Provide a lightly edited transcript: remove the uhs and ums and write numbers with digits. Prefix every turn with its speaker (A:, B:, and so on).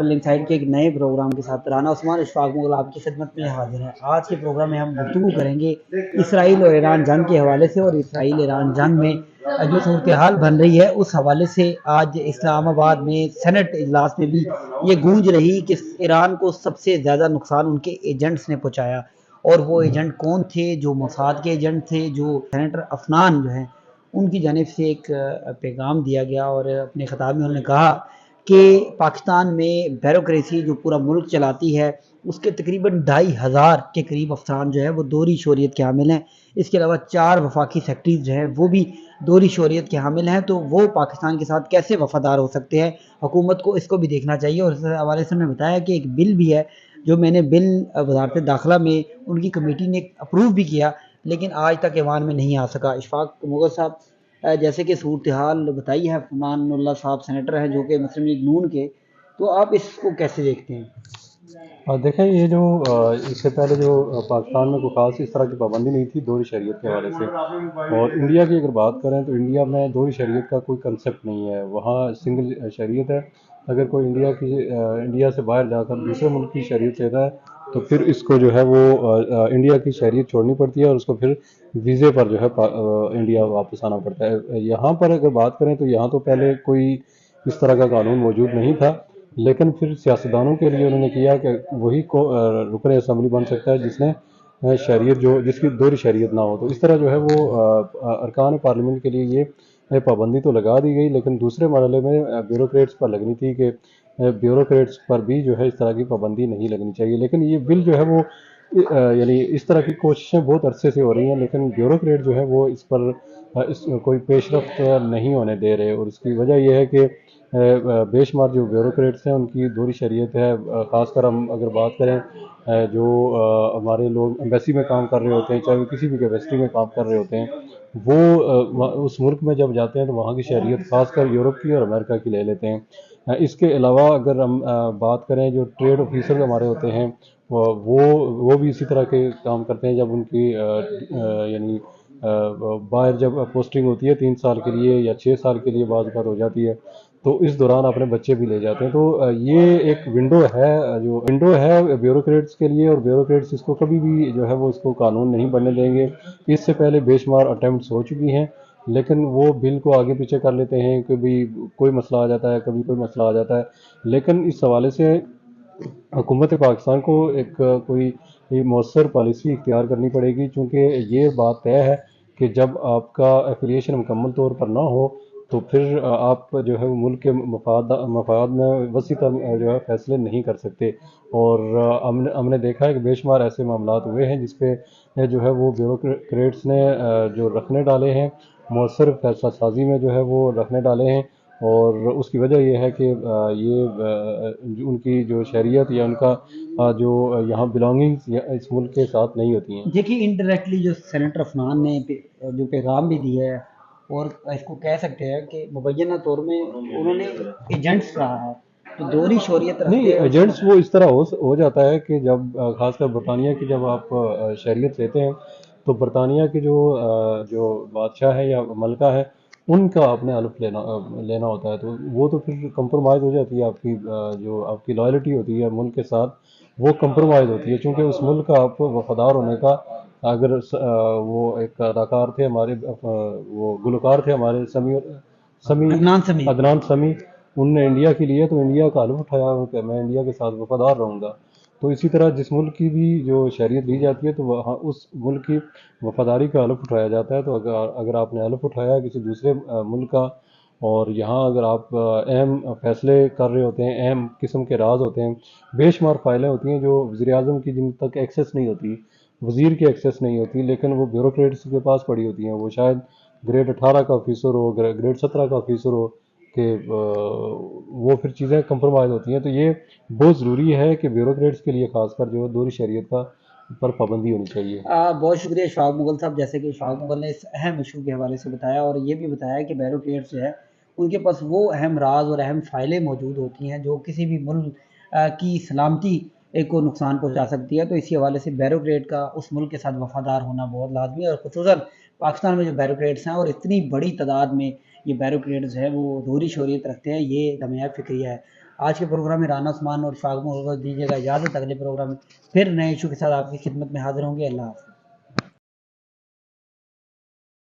A: Insight کے ایک نئے پروگرام کے ساتھ رانا عثمان اشفاق مغل آپ کی خدمت میں حاضر ہیں۔ آج کے پروگرام میں ہم گفتگو کریں گے اسرائیل اور ایران جنگ کے حوالے سے، اور اسرائیل ایران جنگ میں جو صورتحال بن رہی ہے اس حوالے سے۔ آج اسلام آباد میں سینٹ اجلاس میں بھی یہ گونج رہی کہ ایران کو سب سے زیادہ نقصان ان کے ایجنٹس نے پہنچایا، اور وہ ایجنٹ کون تھے؟ جو موساد کے ایجنٹ تھے، جو سینیٹر افنان جو ہیں ان کی جانب سے ایک پیغام دیا گیا، اور اپنے خطاب میں انہوں نے کہا کہ پاکستان میں بیوروکریسی جو پورا ملک چلاتی ہے اس کے تقریباً 2500 کے قریب افسران جو ہے وہ دوہری شہریت کے حامل ہیں۔ اس کے علاوہ 4 وفاقی سیکرٹریز جو ہیں وہ بھی دوہری شہریت کے حامل ہیں، تو وہ پاکستان کے ساتھ کیسے وفادار ہو سکتے ہیں؟ حکومت کو اس کو بھی دیکھنا چاہیے۔ اور اس حوالے سے انہوں نے بتایا کہ ایک بل بھی ہے جو میں نے بل وزارت داخلہ میں ان کی کمیٹی نے اپروو بھی کیا، لیکن آج تک ایوان میں نہیں آ سکا۔ اشفاق مغل صاحب، جیسے کہ صورتحال بتائی ہے، فمان اللہ صاحب سینیٹر ہیں جو کہ مسلم لیگ نون کے، تو آپ اس کو کیسے دیکھتے ہیں؟
B: دیکھیں، یہ جو اس سے پہلے جو پاکستان میں کوئی خاص اس طرح کی پابندی نہیں تھی دوہری شہریت کے حوالے سے، اور انڈیا کی اگر بات کریں تو انڈیا میں دوہری شہریت کا کوئی کنسیپٹ نہیں ہے، وہاں سنگل شہریت ہے۔ اگر کوئی انڈیا سے باہر جا کر دوسرے ملک کی شہریت لیتا ہے تو پھر اس کو جو ہے وہ انڈیا کی شہریت چھوڑنی پڑتی ہے، اور اس کو پھر ویزے پر جو ہے انڈیا واپس آنا پڑتا ہے۔ یہاں پر اگر بات کریں تو یہاں تو پہلے کوئی اس طرح کا قانون موجود نہیں تھا، لیکن پھر سیاستدانوں کے لیے انہوں نے کیا کہ وہی رکن اسمبلی بن سکتا ہے جس نے شہریت جس کی دوہری شہریت نہ ہو۔ تو اس طرح جو ہے وہ ارکان پارلیمنٹ کے لیے یہ پابندی تو لگا دی گئی، لیکن دوسرے مرحلے میں بیوروکریٹس پر لگنی تھی کہ بیوروکریٹس پر بھی جو ہے اس طرح کی پابندی نہیں لگنی چاہیے۔ لیکن یہ بل جو ہے وہ یعنی اس طرح کی کوششیں بہت عرصے سے ہو رہی ہیں، لیکن بیوروکریٹ جو ہے وہ اس پر کوئی پیش رفت نہیں ہونے دے رہے، اور اس کی وجہ یہ ہے کہ بے شمار جو بیوروکریٹس ہیں ان کی دوہری شہریت ہے۔ خاص کر ہم اگر بات کریں جو ہمارے لوگ ایمبیسی میں کام کر رہے ہوتے ہیں، چاہے وہ کسی بھی کیپیسٹی میں کام کر رہے ہوتے ہیں، وہ اس ملک میں جب جاتے ہیں تو وہاں کی شہریت خاص کر یورپ کی اور امریکہ کی لے لیتے ہیں۔ اس کے علاوہ اگر ہم بات کریں جو ٹریڈ آفیسر ہمارے ہوتے ہیں وہ بھی اسی طرح کے کام کرتے ہیں۔ جب ان کی یعنی باہر جب پوسٹنگ ہوتی ہے 3 سال کے لیے یا 6 سال کے لیے بعض بات ہو جاتی ہے، تو اس دوران اپنے بچے بھی لے جاتے ہیں۔ تو یہ ایک ونڈو ہے بیوروکریٹس کے لیے، اور بیوروکریٹس اس کو کبھی بھی جو ہے وہ اس کو قانون نہیں بننے دیں گے۔ اس سے پہلے بے شمار اٹیمپٹس ہو چکی ہیں، لیکن وہ بل کو آگے پیچھے کر لیتے ہیں، کبھی کوئی مسئلہ آ جاتا ہے، کبھی کوئی مسئلہ آ جاتا ہے۔ لیکن اس حوالے سے حکومت پاکستان کو ایک کوئی مؤثر پالیسی اختیار کرنی پڑے گی، چونکہ یہ بات طے ہے کہ جب آپ کا ایفیلیشن مکمل طور پر نہ ہو تو پھر آپ جو ہے ملک کے مفاد میں وسیع تر جو ہے فیصلے نہیں کر سکتے۔ اور ہم نے دیکھا ہے کہ بے شمار ایسے معاملات ہوئے ہیں جس پہ جو ہے وہ بیوروکریٹس نے جو رکھنے ڈالے ہیں، مؤثر فیصلہ سازی میں جو ہے وہ رکھنے ڈالے ہیں، اور اس کی وجہ یہ ہے کہ یہ ان کی جو شہریت یا ان کا جو یہاں بلانگنگز اس ملک کے ساتھ نہیں ہوتی ہیں۔
A: دیکھیے، انڈائریکٹلی جو سینیٹر افنان نے جو پیغام بھی دیا ہے، اور اس کو کہہ سکتے ہیں کہ مبینہ طور میں انہوں نے ایجنٹس کہا ہے تو دوہری شہریت رکھتے
B: نہیں،
A: ہیں۔
B: ایجنٹس وہ اس طرح ہو جاتا ہے کہ جب خاص کر برطانیہ کی جب آپ شہریت لیتے ہیں تو برطانیہ کے جو بادشاہ ہے یا ملکہ ہے ان کا آپ نے حلف لینا ہوتا ہے، تو وہ تو پھر کمپرومائز ہو جاتی ہے۔ آپ کی جو آپ کی لائلٹی ہوتی ہے ملک کے ساتھ وہ کمپرومائز ہوتی ہے، چونکہ اس ملک کا آپ وفادار ہونے کا، اگر وہ ایک اداکار تھے ہمارے، وہ گلوکار تھے ہمارے عدنان سمیع، ان نے انڈیا کے لیے تو انڈیا کا حلف اٹھایا کہ میں انڈیا کے ساتھ وفادار رہوں گا۔ تو اسی طرح جس ملک کی بھی جو شہریت لی جاتی ہے تو وہاں اس ملک کی وفاداری کا حلف اٹھایا جاتا ہے۔ تو اگر آپ نے حلف اٹھایا کسی دوسرے ملک کا، اور یہاں اگر آپ اہم فیصلے کر رہے ہوتے ہیں، اہم قسم کے راز ہوتے ہیں، بے شمار فائلیں ہوتی ہیں جو وزیر اعظم کی جن تک ایکسیس نہیں ہوتی، وزیر کی ایکسیس نہیں ہوتی، لیکن وہ بیوروکریٹس کے پاس پڑی ہوتی ہیں۔ وہ شاید گریڈ 18 کا آفیسر ہو، گریڈ 17 کا آفیسر ہو، کہ وہ پھر چیزیں کمپرومائز ہوتی ہیں۔ تو یہ بہت ضروری ہے کہ بیوروکریٹس کے لیے خاص کر جو دوہری شہریت کا پر پابندی ہونی چاہیے۔
A: بہت شکریہ اشفاق مغل صاحب، جیسے کہ اشفاق مغل نے اس اہم ایشو کے حوالے سے بتایا، اور یہ بھی بتایا کہ بیوروکریٹس جو ہے ان کے پاس وہ اہم راز اور اہم فائلیں موجود ہوتی ہیں جو کسی بھی ملک کی سلامتی کو نقصان پہنچا سکتی ہے۔ تو اسی حوالے سے بیوروکریٹ کا اس ملک کے ساتھ وفادار ہونا بہت لازمی ہے، اور خصوصاً پاکستان میں جو بیوروکریٹس ہیں اور اتنی بڑی تعداد میں یہ بیوروکریٹس ہے وہ دوہری شہریت رکھتے ہیں، یہ نمایاں فکریہ ہے۔ آج کے پروگرام میں رانا عثمان اور اشفاق مغل کو دیجیے گا اجازت. اگلے پروگرام میں پھر نئے ایشو کے ساتھ آپ کی خدمت میں حاضر ہوں گے. اللہ حافظ.